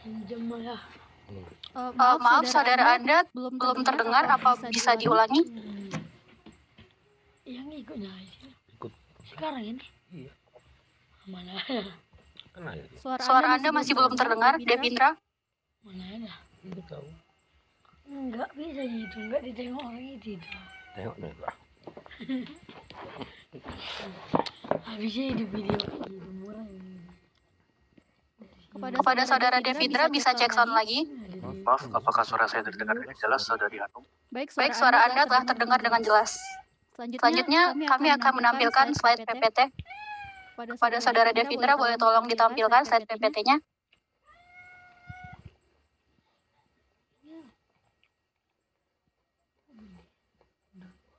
Pinjam malah. Maaf, saudara Anda belum terdengar. Apa bisa diulangi? Yang ikutnya aja. Ikut. Sekarang ini. Iya. Mana? Kan ada tuh. Suara Anda masih belum terdengar, Devindra? Mana ada? Enggak tahu. Enggak bisa gitu, enggak ditengok orang itu. Tengok nih lah. Habisnya di video gitu murah ini. Kepada saudara Devindra bisa cek sound lagi. Maaf, apakah suara saya terdengar dengan jelas, Saudari Hanum? Baik, suara Anda telah terdengar dengan jelas. Selanjutnya, kami akan menampilkan slide PPT. Kepada saudara Devindra, boleh tolong ditampilkan slide PPT-nya?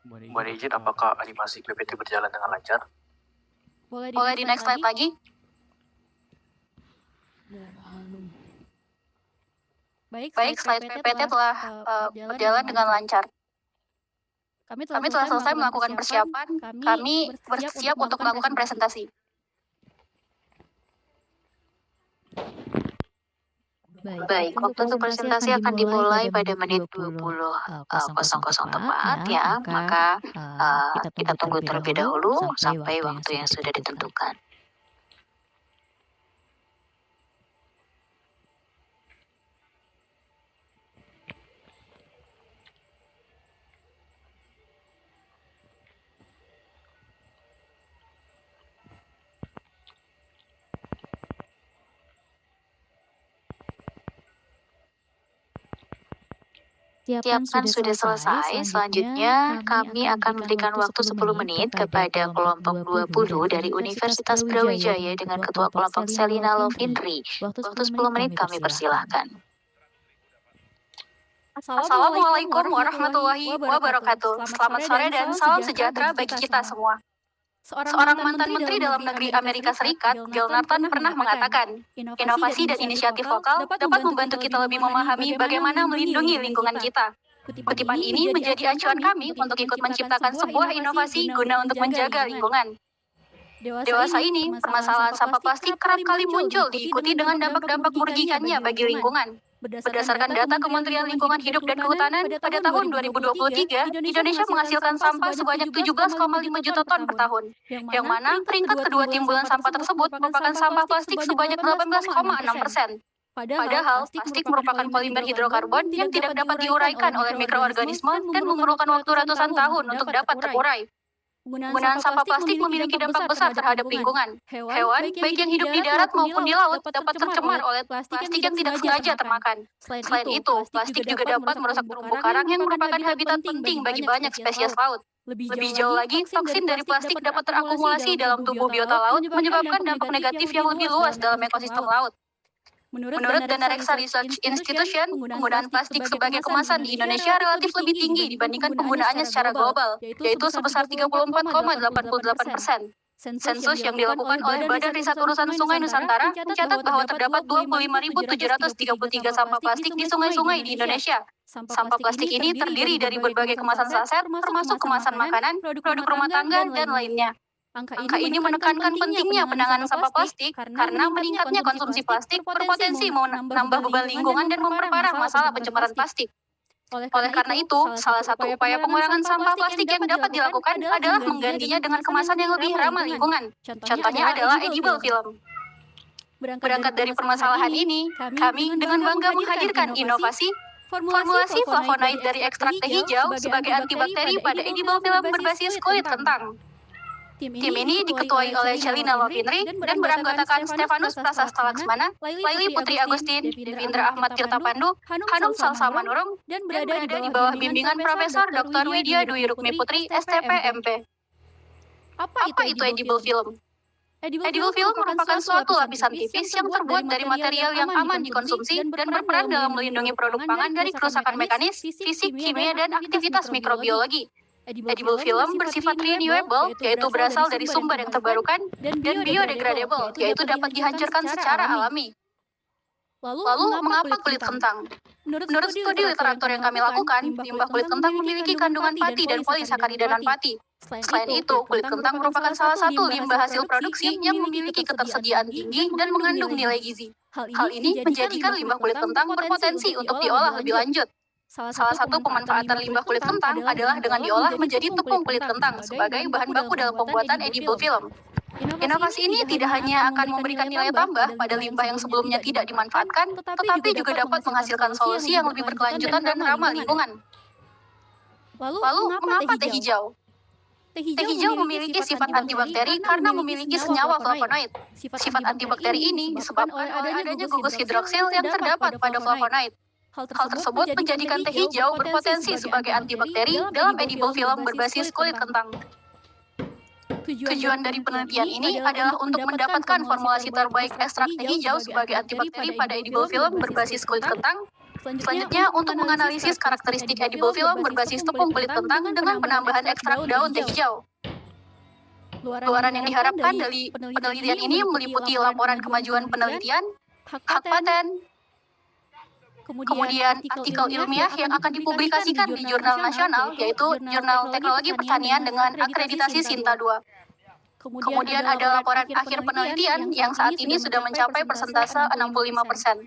Mohon izin, apakah animasi PPT berjalan dengan lancar? Boleh di next slide lagi? Baik, slide PPT telah berjalan dengan lancar. Kami telah selesai melakukan persiapan. Kami bersiap untuk melakukan presentasi. Baik, waktu untuk presentasi akan dimulai pada menit 20.00 tepat ya. Maka kita tunggu terlebih dahulu sampai waktu yang sudah ditentukan. Siapkan sudah selesai. Selanjutnya, kami akan memberikan waktu 10 menit kepada kelompok 20 dari Universitas Brawijaya dengan Ketua Kelompok Selina Lovindri. Waktu 10 menit kami persilahkan. Assalamualaikum warahmatullahi wabarakatuh. Selamat sore dan salam sejahtera bagi kita semua. Seorang mantan Menteri Dalam Negeri Amerika Serikat, Gil Nathan, pernah mengatakan, inovasi dan inisiatif lokal dapat membantu kita lebih memahami bagaimana melindungi lingkungan kita. Kutipan ini menjadi acuan kami untuk ikut menciptakan sebuah inovasi guna untuk menjaga lingkungan. Dewasa ini, permasalahan sampah plastik kerap kali muncul diikuti dengan dampak-dampak merugikannya bagi lingkungan. Berdasarkan data Kementerian Lingkungan Hidup dan Kehutanan, pada tahun 2023, Indonesia menghasilkan sampah sebanyak 17,5 juta ton per tahun, yang mana peringkat kedua timbulan sampah tersebut merupakan sampah plastik sebanyak 18,6%. Padahal, plastik merupakan polimer hidrokarbon yang tidak dapat diuraikan oleh mikroorganisme dan memerlukan waktu ratusan tahun untuk dapat terurai. Penggunaan sampah plastik memiliki dampak besar terhadap lingkungan. Hewan, baik yang hidup di darat maupun di laut, dapat tercemar oleh plastik yang tidak sengaja termakan. Selain itu, plastik juga dapat merusak terumbu karang yang merupakan habitat penting bagi banyak spesies laut. Lebih jauh lagi, toksin dari plastik dapat terakumulasi dalam tubuh biota laut, menyebabkan dampak negatif yang lebih luas dalam ekosistem laut. Menurut dana Reksa Research Institution, penggunaan plastik sebagai kemasan di Indonesia relatif lebih tinggi dibandingkan penggunaannya secara global, yaitu sebesar 34,88%. Sensus yang dilakukan oleh Badan Riset Urusan Sungai Nusantara mencatat bahwa terdapat 25.733 sampah plastik di sungai-sungai di Indonesia. Sampah plastik ini terdiri dari berbagai kemasan saset, termasuk kemasan makanan, produk rumah tangga, dan lainnya. Angka ini menekankan pentingnya penanganan sampah plastik karena meningkatnya konsumsi plastik berpotensi menambah beban lingkungan dan memperparah masalah pencemaran plastik. Oleh karena itu, salah satu upaya pengurangan sampah plastik yang dapat dilakukan adalah menggantinya dengan kemasan yang lebih ramah lingkungan. Contohnya adalah edible film. Berangkat dari permasalahan ini, kami dengan bangga menghadirkan inovasi formulasi flavonoid dari ekstrak teh hijau sebagai antibakteri pada edible film berbasis kulit kentang. Tim ini diketuai oleh Selina Lovindri dan beranggotakan Stefanus Prasasta Laksmana, Laili Putri Agustin, Devindra Ahmad Tirta Pandu, Hanum Salsa Manurung, dan berada di bawah bimbingan Profesor Dr. Widya Dwi Rukmi Putri, STP MP. Apa itu edible film? Edible film merupakan suatu lapisan tipis yang terbuat dari material yang aman dikonsumsi dan berperan dalam melindungi produk pangan dari kerusakan mekanis, fisik, kimia, dan aktivitas mikrobiologi. Edible film bersifat renewable, yaitu berasal dari sumber yang terbarukan, dan biodegradable, yaitu dapat dihancurkan secara alami. Lalu, mengapa kulit kentang? Menurut studi literatur yang kami lakukan, limbah kulit kentang memiliki kandungan pati dan polisakarida non-pati. Selain itu, kulit kentang merupakan salah satu limbah hasil produksi yang memiliki ketersediaan tinggi dan mengandung nilai gizi. Hal ini menjadikan limbah kulit kentang berpotensi untuk diolah lebih lanjut. Salah satu pemanfaatan limbah kulit kentang adalah dengan diolah menjadi tepung kulit kentang sebagai bahan baku dalam pembuatan edible film. Inovasi ini tidak hanya akan memberikan nilai tambah pada limbah yang sebelumnya tidak dimanfaatkan, tetapi juga dapat menghasilkan solusi yang lebih berkelanjutan dan ramah lingkungan. Lalu, mengapa teh hijau? Teh hijau memiliki sifat antibakteri karena memiliki senyawa flavonoid. Sifat antibakteri ini disebabkan oleh adanya gugus hidroksil yang terdapat pada flavonoid. Hal tersebut menjadikan teh hijau berpotensi sebagai antibakteri dalam edible film berbasis kulit kentang. Tujuan dari penelitian ini adalah untuk mendapatkan formulasi terbaik ekstrak teh hijau sebagai antibakteri pada edible film berbasis kulit kentang. Selanjutnya, untuk menganalisis karakteristik edible film berbasis tepung kulit kentang dengan penambahan ekstrak daun teh hijau. Luaran yang diharapkan dari penelitian ini meliputi laporan kemajuan penelitian, hak paten, kemudian artikel ilmiah yang akan dipublikasikan di jurnal nasional, yaitu Jurnal Teknologi Pertanian dengan akreditasi Sinta 2. Kemudian ada laporan akhir penelitian yang saat ini sudah mencapai persentase 65%.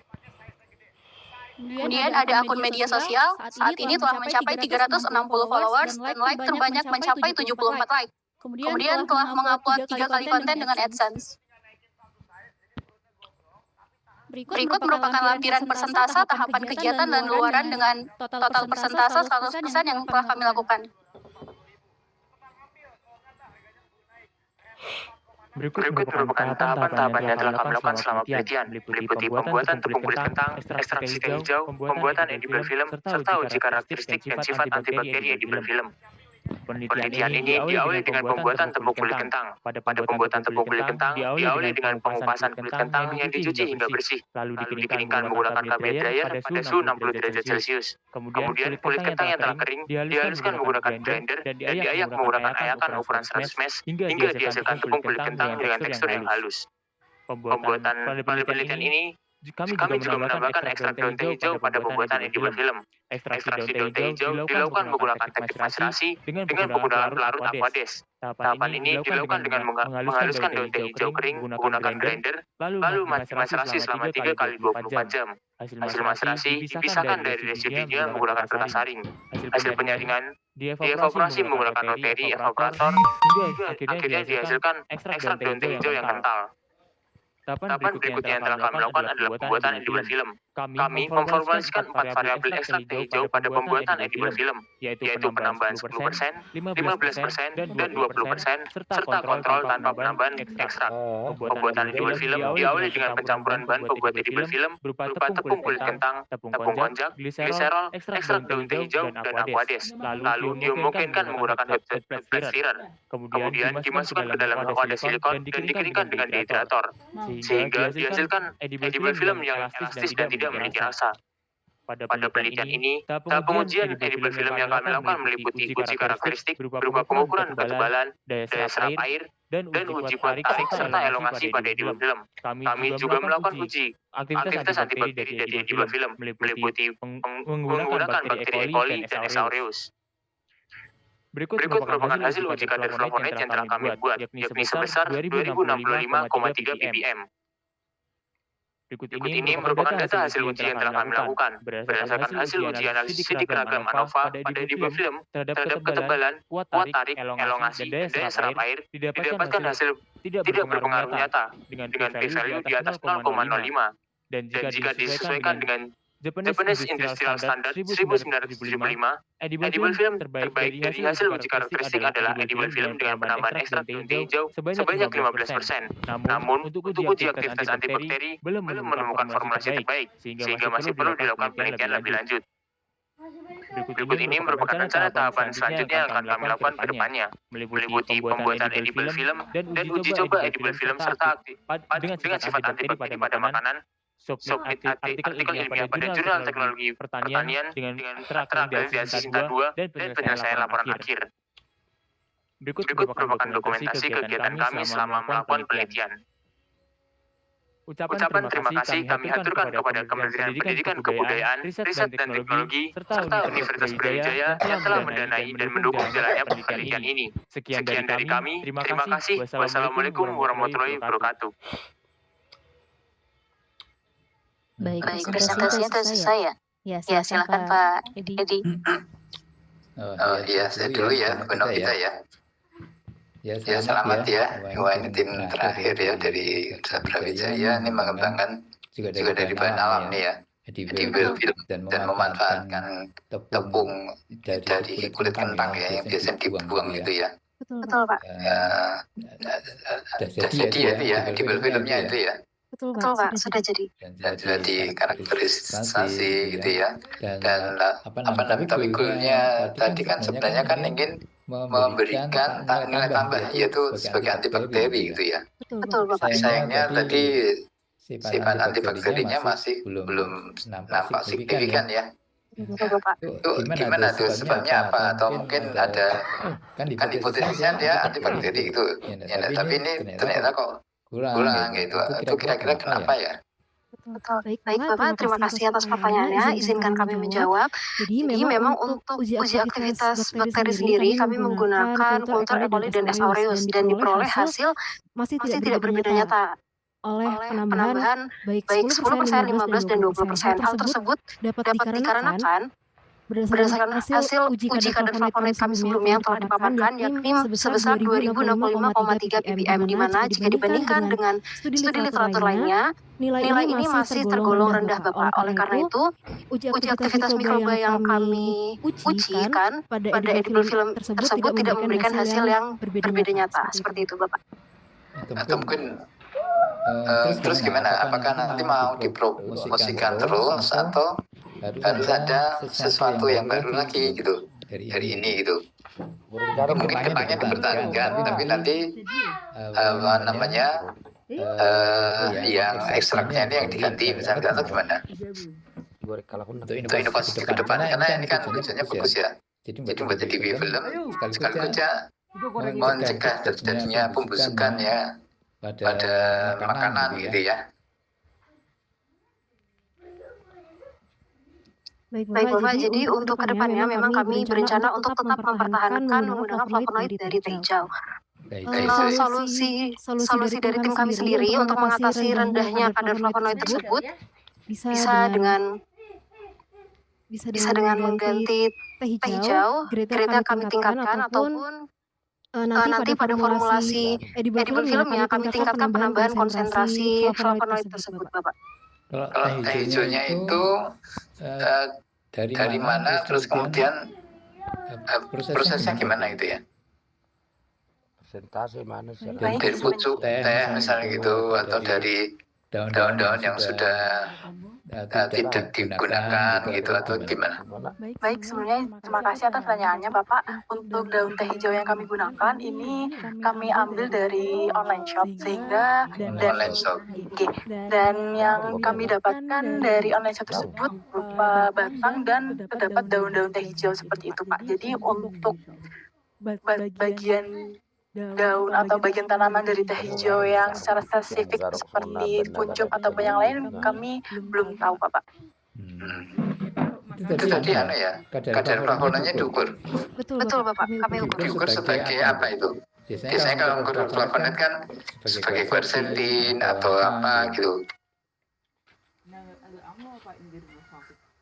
Kemudian ada akun media sosial, saat ini telah mencapai 360 followers dan like terbanyak mencapai 74 like. Kemudian telah mengupload 3 kali konten dengan AdSense. Berikut merupakan lampiran persentase tahapan kegiatan dan luaran dengan total persentase 100% yang telah kami lakukan. Berikut merupakan tahapan-tahapan yang telah kami lakukan selama penelitian, meliputi pembuatan tepung kulit kentang, ekstraksi teh hijau, pembuatan edible film, serta uji karakteristik dan sifat antibakteri edible film. Penelitian ini diawali dengan pembuatan tepung kulit kentang. Pada pembuatan tepung kulit kentang, diawali dengan pengupasan kulit kentang yang dicuci hingga bersih, lalu dikeringkan menggunakan cabai dryer pada suhu 60 derajat Celcius. Kemudian kulit kentang yang telah kering dihaluskan menggunakan blender dan diayak menggunakan ayakan ukuran 100 mesh hingga dihasilkan tepung kulit kentang dengan tekstur yang halus. Pembuatan penelitian ini kami juga menambahkan ekstrak daun teh hijau pada pembuatan edible film. Ekstraksi daun teh hijau dilakukan menggunakan teknik macerasi dengan penggunaan pelarut aquades. Tahapan ini dilakukan dengan menghaluskan daun teh hijau kering menggunakan blender, lalu macerasi selama 3 kali 24 jam. Hasil macerasi dipisahkan dari residunya menggunakan kertas saring. Hasil penyaringan dievaporasi menggunakan rotary evaporator, hingga akhirnya dihasilkan ekstrak daun teh hijau yang kental. Tahapan berikutnya yang telah kami lakukan adalah pembuatan edible film. Kami memformulasikan 4 variabel ekstrak teh hijau pada pembuatan edible film, yaitu penambahan 10%, 15%, dan 20%, serta kontrol tanpa penambahan ekstrak. Pembuatan edible film diawali dengan pencampuran bahan pembuat edible film berupa tepung kulit kentang, tepung konjak, gliserol, ekstrak daun teh hijau, dan aquades. Lalu dimungkinkan menggunakan hot plate stirrer. Kemudian dimasukkan ke dalam wadah silikon dan dikeringkan dengan dehydrator, sehingga dihasilkan edible film yang elastis dan tidak memiliki rasa. Pada penelitian ini, tahap pengujian edible film yang kami lakukan meliputi uji karakteristik berupa pengukuran ketebalan, daya serap air, dan uji kuat tarik serta elongasi pada edible film. Kami juga melakukan uji aktivitas antibakteri dari edible film, meliputi menggunakan bakteri E. coli dan S. aureus. Berikut merupakan hasil uji kadar flavonoid yang telah kami buat, yakni sebesar 2065,3 ppm. Berikut ini merupakan data hasil uji yang telah kami lakukan. Berdasarkan hasil uji analisis sidik ragam ANOVA pada edible film terhadap ketebalan, kuat tarik, elongasi, dan daya serap air, didapatkan hasil tidak berpengaruh nyata dengan p-value di atas 0,05. Dan jika disesuaikan dengan Japanese Industrial Standard 1975, edible film terbaik dari hasil uji karakteristik adalah edible film dengan penambahan ekstrak daun teh hijau sebanyak 15%. Namun, untuk uji aktivitas antibakteri belum menemukan formulasi terbaik, sehingga masih perlu dilakukan penelitian lebih lanjut. Berikut ini merupakan rencana tahapan selanjutnya yang akan kami lakukan ke depannya, meliputi pembuatan edible film dan uji coba edible film serta dengan sifat antibakteri pada makanan, submit artikel ilmiah pada Jurnal Teknologi Pertanian dengan terakreditasi Sinta 2 dan penyelesaian laporan akhir. Berikut merupakan dokumentasi kegiatan kami selama melakukan penelitian. Ucapan terima kasih kami haturkan kepada Kementerian Pendidikan, Kebudayaan, Riset dan Teknologi, serta Universitas Brawijaya yang telah mendanai dan mendukung jalannya penelitian ini. Sekian dari kami, terima kasih. Wassalamualaikum warahmatullahi wabarakatuh. Baik, presentasinya selesai ya? Ya, silakan Pak Edi. Oh iya, saya dulu ya, Gunung kita ya. Ya, selamat ya. Wah, ini tim terakhir ya dari Universitas Brawijaya. Ini mengembangkan juga dari bahan alam nih ya. Jadi film dan memanfaatkan tepung dari kulit kentang ya, yang biasanya dibuang itu ya. Betul, Pak. Jadi ya itu ya, di filmnya itu ya. Betul, Pak. Sudah jadi. Dan sudah dikarakterisasi gitu ya. Dan tapi goalnya tadi kan sebenarnya kan ingin memberikan nilai tambah, yaitu sebagai antibakteri gitu ya. Betul, Bapak. Sayangnya tadi sifat antibakterinya masih belum nampak signifikan ya. Betul, Bapak. Itu gimana tuh sebabnya apa? Atau mungkin ada kan hipotesisnya dia antibakteri gitu. Ya, tapi ini ternyata kok kurang gitu. Itu kira-kira kenapa ya? Betul. Baik, Bapak, terima kasih atas pertanyaannya. Izinkan kami menjawab. Jadi memang untuk uji aktivitas bakteri sendiri kami menggunakan kultur E. coli dan S. aureus dan diperoleh hasil masih tidak berbeda nyata oleh penambahan baik 10%, 15%, dan 20%. Hal tersebut dapat dikarenakan berdasarkan hasil uji kadar flavonoid kami sebelumnya yang telah dipaparkan, yakni sebesar 2065,3 ppm, di mana jika dibandingkan dengan studi literatur lainnya, nilai ini masih tergolong rendah, Bapak. Oleh karena itu, uji aktivitas mikroba yang kami ujikan pada edible film tersebut tidak memberikan hasil yang berbeda nyata. Seperti itu, Bapak. Atau mungkin terus gimana? Apakah nanti mau dipromosikan terus atau harus ada sesuatu yang baru lagi gitu dari ini gitu? Mungkin kepaknya dipertahankan, tapi nanti apa namanya yang ekstraknya ini yang diganti misalnya, atau gimana? Untuk inovasi ke depan, karena ini kan tujuannya bagus ya. Jadi buat jadi film sekaligus aja mencegah terjadinya pembusukan ya pada makanan gitu ya. Baik, Bapak. Jadi untuk kedepannya memang kami berencana untuk tetap mempertahankan menggunakan flavonoid dari teh hijau. Solusi dari tim kami sendiri untuk mengatasi rendahnya kadar flavonoid tersebut bisa dengan mengganti teh hijau, grade-nya kami tingkatkan, ataupun nanti pada formulasi edible filmnya kami tingkatkan penambahan konsentrasi flavonoid tersebut, Bapak. Kalau teh hijaunya itu dari mana, terus kemudian prosesnya gimana itu ya? Persentase mana sih? Dari pucuk teh misalnya gitu, atau dari daun-daun yang sudah tidak digunakan gitu, atau gimana? Baik, sebenarnya terima kasih atas pertanyaannya, Bapak. Untuk daun teh hijau yang kami gunakan ini kami ambil dari online shop, sehingga dan yang kami dapatkan dari online shop tersebut berupa batang dan terdapat daun-daun teh hijau seperti itu, Pak. Jadi untuk bagian daun atau bagian tanaman dari teh hijau yang secara spesifik seperti kuncup ataupun yang lain kami belum tahu, Bapak. Itu tadi ya, kadar flavonoidnya diukur. Betul, Bapak. Kami ukur. Diukur sebagai apa itu? Biasanya kalau ukur flavonoid kan sebagai quercetin atau apa gitu.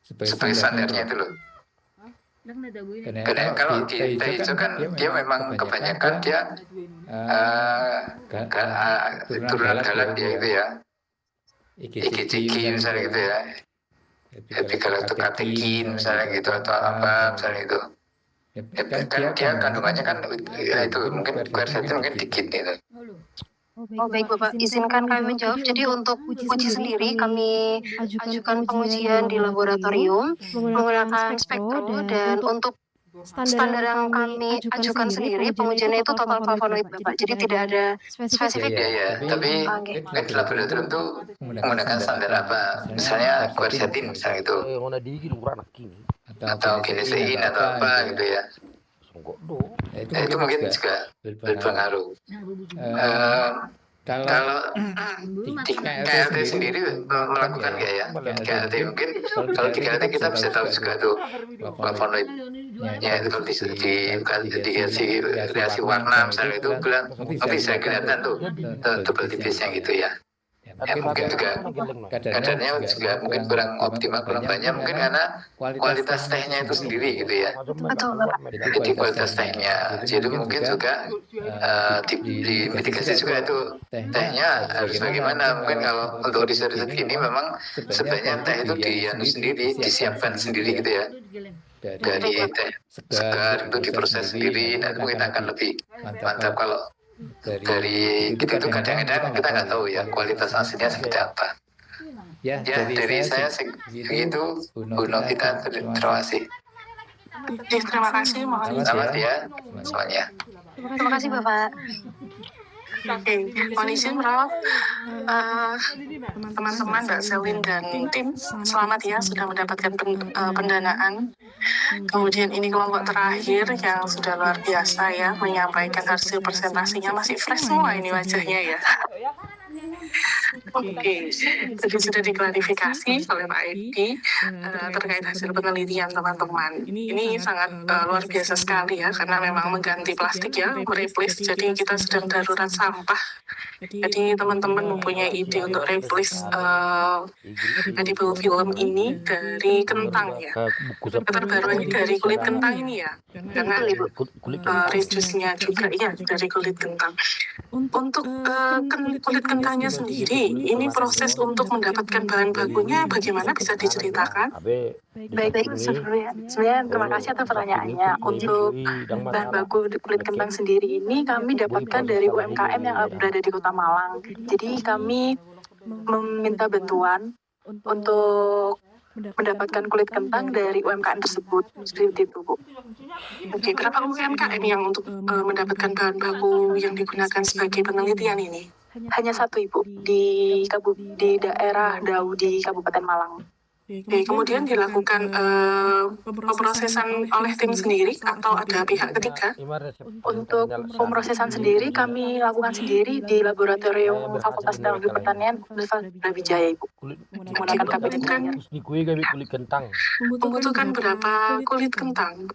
Sebagai standarnya itu loh. Karena kalau di teh hijau kan dia memang kebanyakan dia turunan galat dia itu ya, IgG misalnya gitu ya, epigalotokatekin misalnya gitu, atau apa misalnya itu. Kan dia kandungannya kan ya itu mungkin quercetin mungkin dikit gitu. Oh baik, Bapak, izinkan kami menjawab. Jadi untuk uji sendiri kami ajukan pengujian di laboratorium menggunakan spektro, dan untuk standar yang kami ajukan sendiri pengujiannya itu total flavonoid, Bapak. Jadi tidak ada spesifik. Ya, tapi kan di laboratorium itu menggunakan standar apa? Misalnya quercetin misalnya itu, atau kinesein atau apa gitu ya. Itu mungkin juga berpengaruh. Kalau di KLT sendiri melakukan nggak ya? KLT mungkin kalau di KLT kita bisa tahu juga tuh flavonoidnya itu kalau di reaksi warna misalnya itu bisa kelihatan tuh double tipisnya gitu ya. Ya mungkin juga kadarnya juga mungkin kurang optimal, kurang banyak mungkin karena kualitas tehnya itu sendiri gitu ya. Betul, Bapak. Jadi kualitas tehnya, jadi mungkin juga di mitigasi juga itu tehnya harus bagaimana. Mungkin kalau untuk riset ini memang sebenarnya teh itu disiapkan sendiri gitu ya, dari teh segar itu diproses sendiri. Nanti mungkin akan lebih mantap kalau dari kita tuh kadang-kadang kita nggak tahu ya kualitas aslinya seperti apa. Ya dari saya segitu, Bu Novita, terima kasih. Terima kasih, mohon izin. Selamat ya semuanya. Terima kasih, Bapak. Oke, mohon izin, Prof. Teman-teman Mbak Selin dan tim, selamat ya sudah mendapatkan pendanaan. Kemudian ini kelompok terakhir yang sudah luar biasa ya, menyampaikan hasil presentasinya masih fresh semua ini wajahnya ya. Oke, jadi sudah diklarifikasi oleh Pak Edi terkait hasil penelitian teman-teman. Ini sangat luar biasa sekali ya, karena memang mengganti plastik ya, mereplace. Jadi kita sedang darurat sampah. Jadi teman-teman mempunyai ide untuk replace edible film ini dari kentang ya. Keterbaruannya dari kulit kentang ini ya, karena reduce-nya juga ya dari kulit kentang. Untuk kulit kentangnya sendiri, ini proses untuk mendapatkan bahan bakunya bagaimana, bisa diceritakan? Baik, sebenarnya terima kasih atas pertanyaannya. Untuk bahan baku kulit kentang sendiri ini kami dapatkan dari UMKM yang berada di Kota Malang. Jadi kami meminta bantuan untuk mendapatkan kulit kentang dari UMKM tersebut, seperti itu, Bu. Oke, berapa UMKM yang untuk mendapatkan bahan baku yang digunakan sebagai penelitian ini? Hanya satu, Ibu, di daerah Dau di Kabupaten Malang. Oke, kemudian dilakukan pemrosesan oleh tim sendiri atau ada pihak ketiga? Untuk pemrosesan sendiri kami lakukan sendiri di Laboratorium Fakultas Teknologi Pertanian Universitas Brawijaya, Ibu. Menggunakan KPD Membutuhkan berapa kulit kentang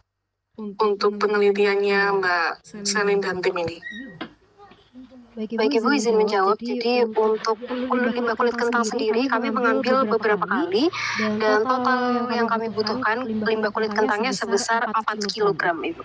untuk penelitiannya Mbak Selin dan tim ini? Baik Ibu, izin menjawab. Jadi untuk limbah kulit kentang sendiri kami mengambil beberapa kali dan total yang kami butuhkan limbah kulit kentangnya sebesar 4 kg, Ibu.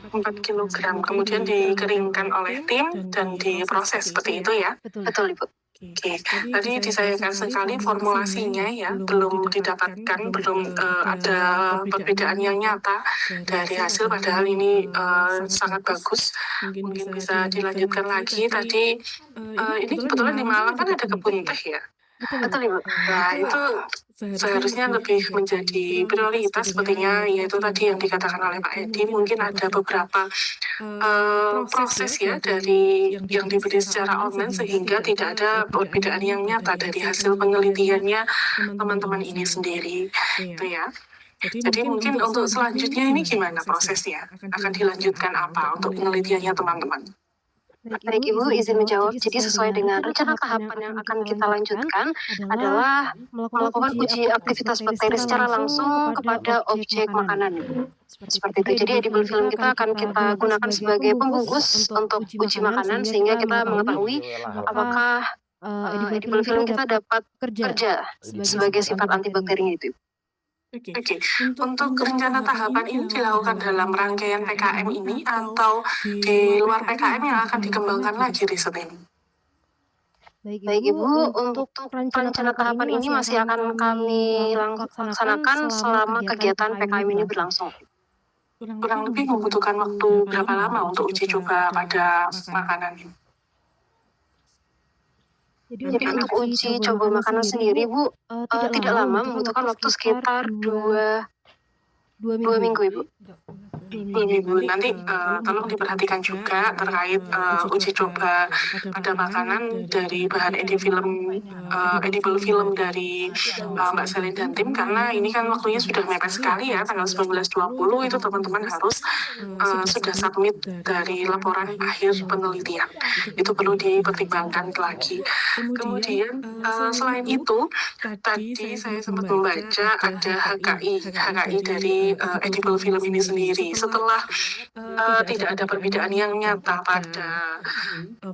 4 kg, kemudian dikeringkan oleh tim dan diproses seperti itu ya? Betul, Ibu. Oke, tadi disayangkan sekali formulasinya ya, belum didapatkan, belum ada perbedaan yang nyata dari hasil, padahal ini sangat bagus, mungkin bisa dilanjutkan lagi. Tadi ini kebetulan di Malang kan ada kebun teh ya? Betul, Ibu. Nah, itu seharusnya lebih menjadi prioritas sepertinya, yaitu tadi yang dikatakan oleh Pak Edi, mungkin ada beberapa proses ya dari yang diberi secara online sehingga tidak ada perbedaan yang nyata dari hasil penelitiannya teman-teman ini sendiri, itu ya. Jadi mungkin untuk selanjutnya ini gimana prosesnya? Akan dilanjutkan apa untuk penelitiannya teman-teman? Baik Ibu, izin menjawab. Jadi sesuai dengan rencana tahapan yang akan kita lanjutkan adalah melakukan uji aktivitas bakteri secara langsung kepada objek makanan, Ibu. Seperti itu. Jadi edible film kita akan kita gunakan sebagai pembungkus untuk uji makanan sehingga kita mengetahui apakah edible film kita dapat kerja sebagai sifat antibakterinya itu. Oke, untuk rencana tahapan ini dilakukan dalam rangkaian PKM ini atau di luar PKM yang akan dikembangkan lagi riset ini? Baik Ibu, untuk rencana tahapan ini masih akan kami laksanakan selama kegiatan PKM ini berlangsung. Kurang lebih membutuhkan waktu berapa lama untuk uji coba pada makanan ini? Jadi untuk uji coba makanan sendiri, Bu, tidak lama, membutuhkan waktu sekitar 2 minggu, Ibu. Belum Ibu, nanti tolong diperhatikan juga terkait uji coba pada makanan dari bahan edible film dari Mbak Selin dan tim, karena ini kan waktunya sudah mepet sekali ya, tanggal 19.20 itu teman-teman harus sudah submit dari laporan akhir penelitian. Itu perlu dipertimbangkan lagi. Kemudian selain itu, tadi saya sempat membaca ada HKI dari edible film ini sendiri. Setelah tidak ada perbedaan yang nyata pada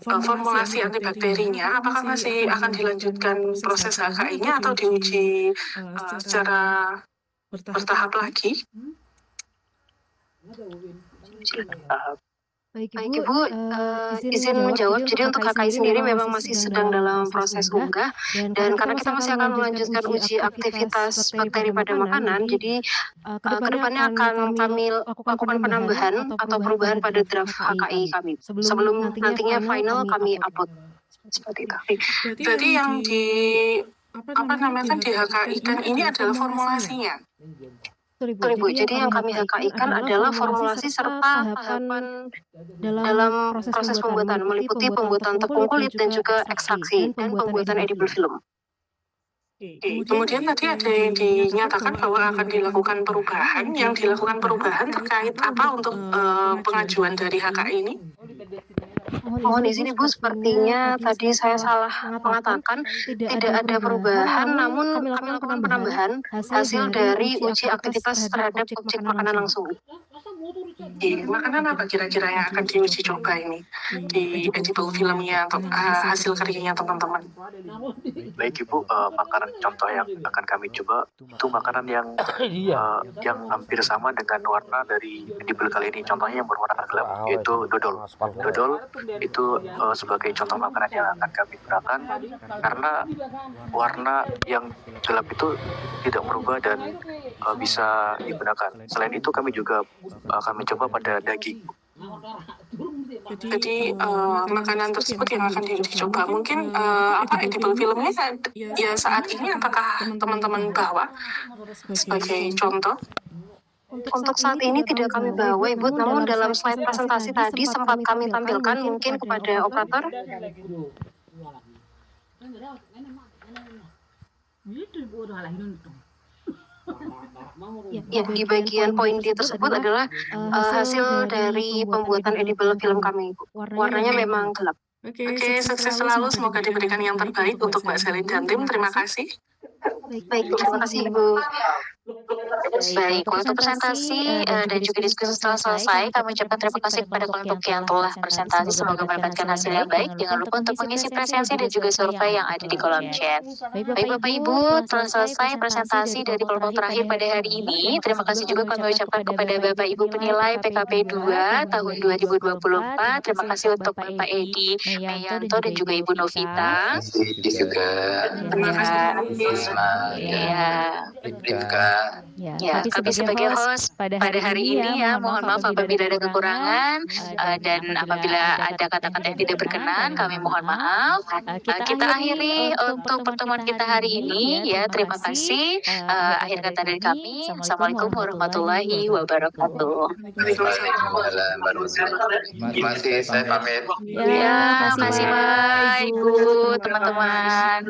formulasi antibakterinya, apakah masih akan dilanjutkan proses HKI-nya atau diuji secara bertahap lagi? Baik Ibu, izin menjawab. Jadi untuk KKI sendiri memang masih sedang dalam proses unggah, dan karena kita masih akan melanjutkan uji aktivitas bakteri pada makanan, jadi kedepannya akan kami lakukan penambahan atau perubahan pada draft HKI kami sebelum nantinya final kami upload. Seperti itu. Jadi yang di di HKI kan ini adalah formulasinya. Betul Ibu, jadi yang kami HKI-kan adalah formulasi serta tahapan dalam proses pembuatan, meliputi pembuatan tepung kulit dan juga ekstraksi dan pembuatan edible film. Kemudian tadi ada yang dinyatakan bahwa akan dilakukan perubahan. Yang dilakukan perubahan terkait apa untuk pengajuan dari HKI ini? Mohon izin Ibu, sepertinya tadi saya salah mengatakan tidak ada perubahan, namun kami lakukan penambahan hasil dari uji aktivitas terhadap objek makanan langsung. Makanan apa kira-kira yang akan diuji coba ini di edible filmnya atau hasil karyanya teman-teman? Baik Ibu, makanan contoh yang akan kami coba itu makanan yang yang hampir sama dengan warna dari edible kali ini. Contohnya yang berwarna gelap, yaitu dodol. Dodol itu sebagai contoh makanan yang akan kami gunakan karena warna yang gelap itu tidak berubah dan bisa digunakan. Selain itu kami juga kami coba pada daging. Jadi makanan tersebut yang akan diuji coba mungkin edible filmnya ya saat ini apakah teman-teman bawa sebagai contoh? Untuk saat ini tidak kami bawa Ibu, namun dalam slide presentasi tadi sempat kami tampilkan mungkin kepada operator. Ya, di bagian poin D tersebut adalah hasil dari pembuatan edible film kami, Ibu. Warnanya memang gelap. Oke, sukses selalu. Semoga diberikan yang terbaik untuk Mbak Selin dan tim. Terima kasih. Baik, terima kasih Ibu. Baik, untuk presentasi dan juga diskusi setelah selesai, kami ucapkan terima kasih kepada kelompok yang telah presentasi. Semoga mendapatkan hasil yang baik. Jangan lupa untuk mengisi presensi dan juga survei yang ada di kolom chat. Baik Bapak Ibu, telah selesai presentasi dari kelompok terakhir pada hari ini. Terima kasih juga kami ucapkan kepada Bapak Ibu penilai PKP 2 tahun 2024. Terima kasih untuk Bapak Edi Meyanto dan juga Ibu Novita. Juga Terima kasih. Ya, kami sebagai host pada hari ini ya, mohon maaf apabila ada kekurangan dan apabila ada kata-kata yang tidak berkenan, kami mohon maaf. Kita akhiri untuk pertemuan kita hari ini ya. Terima kasih. Akhir kata dari kami. Assalamualaikum warahmatullahi wabarakatuh. Waalaikumsalam warahmatullahi wabarakatuh. Terima kasih, saya pamit. Ya, terima kasih Pak, Ibu, teman-teman.